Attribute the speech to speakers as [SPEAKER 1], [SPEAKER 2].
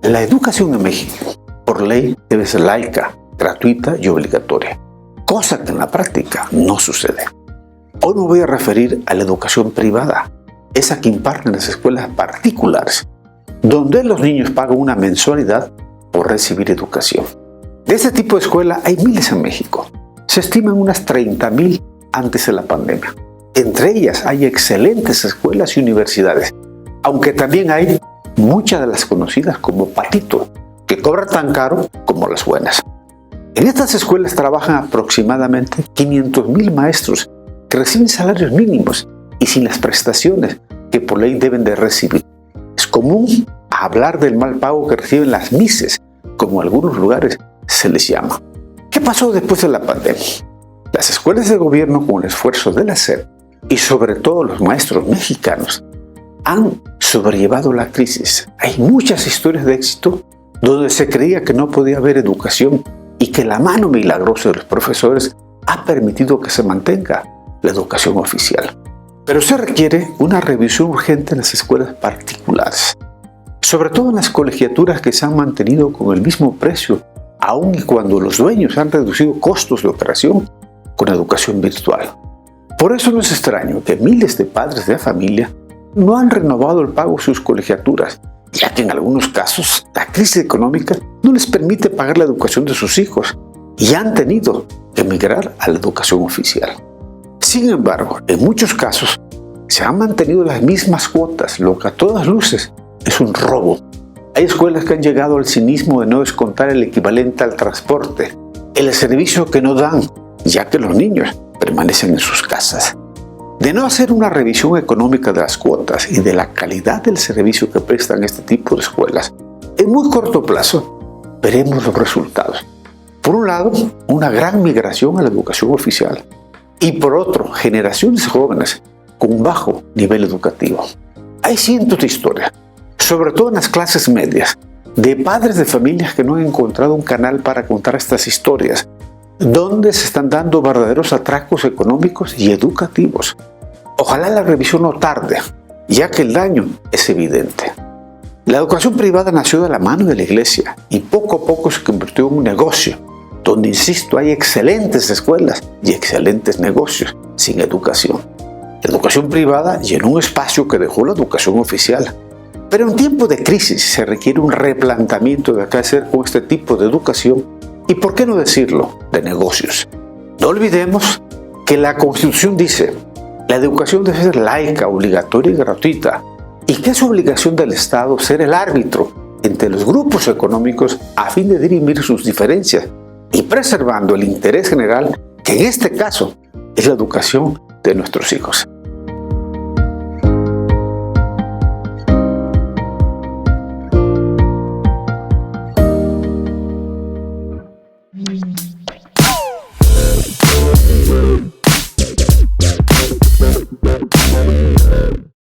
[SPEAKER 1] La educación en México, por ley, debe ser laica, gratuita y obligatoria, cosa que en la práctica no sucede. Hoy me voy a referir a la educación privada, esa que imparten las escuelas particulares, donde los niños pagan una mensualidad por recibir educación. De este tipo de escuela hay miles en México. Se estiman unas 30,000 antes de la pandemia. Entre ellas hay excelentes escuelas y universidades, aunque también hay muchas de las conocidas como patito, que cobran tan caro como las buenas. En estas escuelas trabajan aproximadamente 500,000 maestros que reciben salarios mínimos y sin las prestaciones que por ley deben de recibir. Es común hablar del mal pago que reciben las mises, como en algunos lugares se les llama. ¿Qué pasó después de la pandemia? Las escuelas de gobierno, con el esfuerzo de la SEP y sobre todo los maestros mexicanos, han sobrellevado la crisis. Hay muchas historias de éxito donde se creía que no podía haber educación y que la mano milagrosa de los profesores ha permitido que se mantenga la educación oficial. Pero se requiere una revisión urgente en las escuelas particulares, sobre todo en las colegiaturas que se han mantenido con el mismo precio, aun y cuando los dueños han reducido costos de operación con educación virtual. Por eso no es extraño que miles de padres de familia no han renovado el pago de sus colegiaturas, ya que en algunos casos la crisis económica no les permite pagar la educación de sus hijos y han tenido que emigrar a la educación oficial. Sin embargo, en muchos casos se han mantenido las mismas cuotas, lo que a todas luces es un robo. Hay escuelas que han llegado al cinismo de no descontar el equivalente al transporte, el servicio que no dan, ya que los niños permanecen en sus casas. De no hacer una revisión económica de las cuotas y de la calidad del servicio que prestan este tipo de escuelas, en muy corto plazo veremos los resultados. Por un lado, una gran migración a la educación oficial y por otro, generaciones jóvenes con un bajo nivel educativo. Hay cientos de historias, sobre todo en las clases medias, de padres de familias que no han encontrado un canal para contar estas historias, donde se están dando verdaderos atracos económicos y educativos. Ojalá la revisión no tarde, ya que el daño es evidente. La educación privada nació de la mano de la Iglesia y poco a poco se convirtió en un negocio, donde, insisto, hay excelentes escuelas y excelentes negocios sin educación. La educación privada llenó un espacio que dejó la educación oficial. Pero en tiempos de crisis se requiere un replanteamiento de qué hacer con este tipo de educación y, por qué no decirlo, de negocios. No olvidemos que la Constitución dice: la educación debe ser laica, obligatoria y gratuita, y que es obligación del Estado ser el árbitro entre los grupos económicos a fin de dirimir sus diferencias y preservando el interés general, que en este caso es la educación de nuestros hijos.